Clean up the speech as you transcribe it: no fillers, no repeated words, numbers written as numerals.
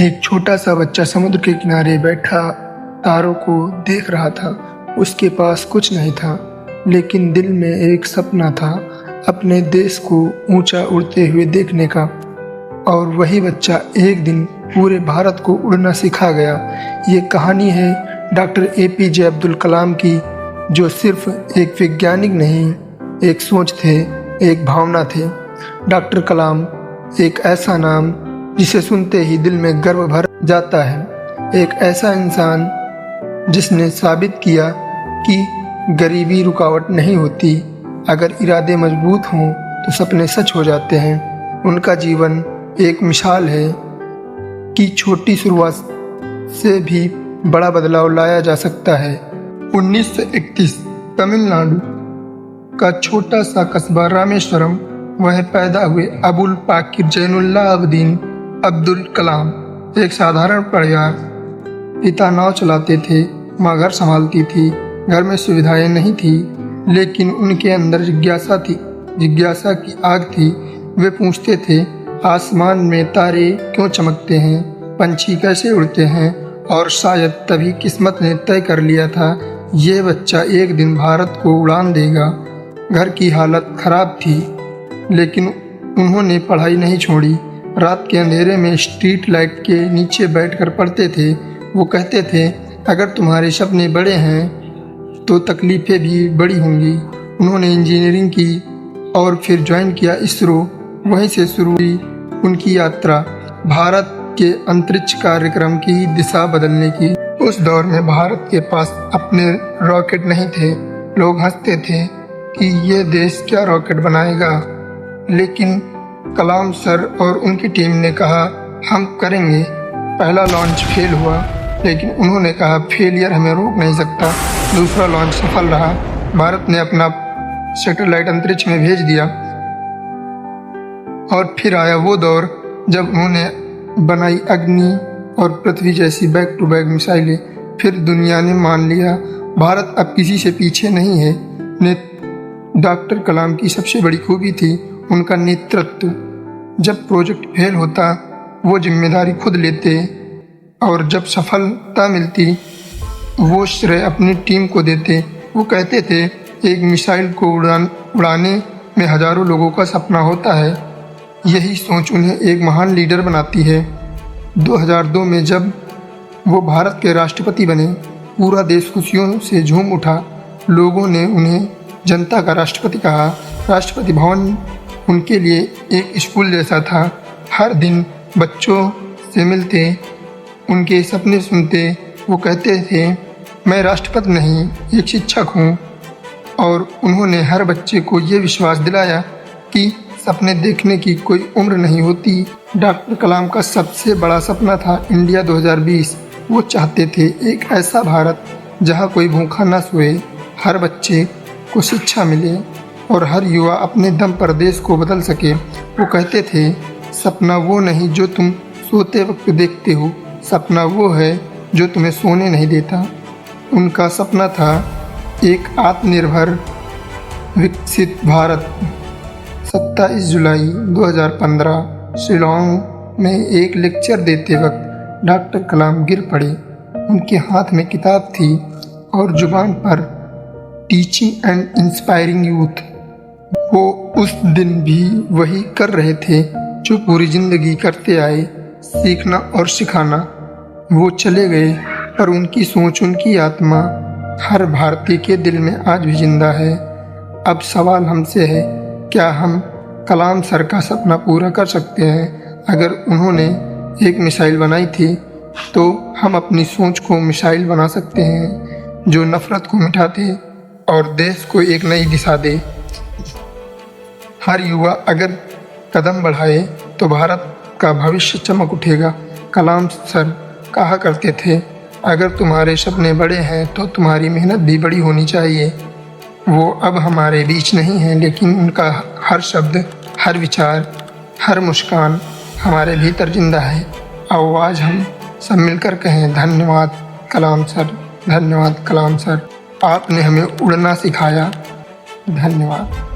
एक छोटा सा बच्चा समुद्र के किनारे बैठा तारों को देख रहा था। उसके पास कुछ नहीं था, लेकिन दिल में एक सपना था, अपने देश को ऊंचा उड़ते हुए देखने का। और वही बच्चा एक दिन पूरे भारत को उड़ना सिखा गया। ये कहानी है डॉक्टर APJ अब्दुल कलाम की, जो सिर्फ एक वैज्ञानिक नहीं, एक सोच थे, एक भावना थे। डॉक्टर कलाम एक ऐसा नाम जिसे सुनते ही दिल में गर्व भर जाता है। एक ऐसा इंसान जिसने साबित किया कि गरीबी रुकावट नहीं होती, अगर इरादे मजबूत हों तो सपने सच हो जाते हैं। उनका जीवन एक मिसाल है कि छोटी शुरुआत से भी बड़ा बदलाव लाया जा सकता है। 1931 तमिलनाडु का छोटा सा कस्बा रामेश्वरम, वह पैदा हुए अबुल पाकिर जैनुल्लाह अब्दीन अब्दुल कलाम। एक साधारण परिवार, पिता नाव चलाते थे, माँ घर संभालती थी। घर में सुविधाएं नहीं थी, लेकिन उनके अंदर जिज्ञासा थी, जिज्ञासा की आग थी। वे पूछते थे, आसमान में तारे क्यों चमकते हैं, पंछी कैसे उड़ते हैं। और शायद तभी किस्मत ने तय कर लिया था, ये बच्चा एक दिन भारत को उड़ान देगा। घर की हालत खराब थी, लेकिन उन्होंने पढ़ाई नहीं छोड़ी। रात के अंधेरे में स्ट्रीट लाइट के नीचे बैठकर पढ़ते थे। वो कहते थे, अगर तुम्हारे सपने बड़े हैं तो तकलीफ़ें भी बड़ी होंगी। उन्होंने इंजीनियरिंग की और फिर ज्वाइन किया इसरो। वहीं से शुरू हुई उनकी यात्रा, भारत के अंतरिक्ष कार्यक्रम की दिशा बदलने की। उस दौर में भारत के पास अपने रॉकेट नहीं थे। लोग हंसते थे कि ये देश क्या रॉकेट बनाएगा, लेकिन कलाम सर और उनकी टीम ने कहा, हम करेंगे। पहला लॉन्च फेल हुआ, लेकिन उन्होंने कहा, फेलियर हमें रोक नहीं सकता। दूसरा लॉन्च सफल रहा। भारत ने अपना सैटेलाइट अंतरिक्ष में भेज दिया। और फिर आया वो दौर जब उन्होंने बनाई अग्नि और पृथ्वी जैसी बैक टू बैक मिसाइलें। फिर दुनिया ने मान लिया, भारत अब किसी से पीछे नहीं है। डॉक्टर कलाम की सबसे बड़ी खूबी थी उनका नेतृत्व। जब प्रोजेक्ट फेल होता, वो जिम्मेदारी खुद लेते, और जब सफलता मिलती, वो श्रेय अपनी टीम को देते। वो कहते थे, एक मिसाइल को उड़ाने में हजारों लोगों का सपना होता है। यही सोच उन्हें एक महान लीडर बनाती है। 2002 में जब वो भारत के राष्ट्रपति बने, पूरा देश खुशियों से झूम उठा। लोगों ने उन्हें जनता का राष्ट्रपति कहा। राष्ट्रपति भवन उनके लिए एक स्कूल जैसा था। हर दिन बच्चों से मिलते, उनके सपने सुनते। वो कहते थे, मैं राष्ट्रपति नहीं, एक शिक्षक हूँ। और उन्होंने हर बच्चे को ये विश्वास दिलाया कि सपने देखने की कोई उम्र नहीं होती। डॉक्टर कलाम का सबसे बड़ा सपना था इंडिया 2020। वो चाहते थे एक ऐसा भारत जहाँ कोई भूखा न सोए, हर बच्चे को शिक्षा मिले और हर युवा अपने दम पर देश को बदल सके। वो कहते थे, सपना वो नहीं जो तुम सोते वक्त देखते हो, सपना वो है जो तुम्हें सोने नहीं देता। उनका सपना था एक आत्मनिर्भर विकसित भारत। 27 जुलाई 2015 शिलोंग में एक लेक्चर देते वक्त डॉक्टर कलाम गिर पड़े। उनके हाथ में किताब थी और जुबान पर टीचिंग एंड इंस्पायरिंग यूथ। वो उस दिन भी वही कर रहे थे जो पूरी जिंदगी करते आए, सीखना और सिखाना। वो चले गए, पर उनकी सोच, उनकी आत्मा हर भारतीय के दिल में आज भी जिंदा है। अब सवाल हमसे है, क्या हम कलाम सर का सपना पूरा कर सकते हैं? अगर उन्होंने एक मिसाइल बनाई थी, तो हम अपनी सोच को मिसाइल बना सकते हैं, जो नफरत को मिटा दे और देश को एक नई दिशा दे। हर युवा अगर कदम बढ़ाए तो भारत का भविष्य चमक उठेगा। कलाम सर कहा करते थे, अगर तुम्हारे सपने बड़े हैं तो तुम्हारी मेहनत भी बड़ी होनी चाहिए। वो अब हमारे बीच नहीं है, लेकिन उनका हर शब्द, हर विचार, हर मुस्कान हमारे भीतर जिंदा है। आओ आज हम सब मिलकर कहें, धन्यवाद कलाम सर, धन्यवाद कलाम सर, आपने हमें उड़ना सिखाया। धन्यवाद।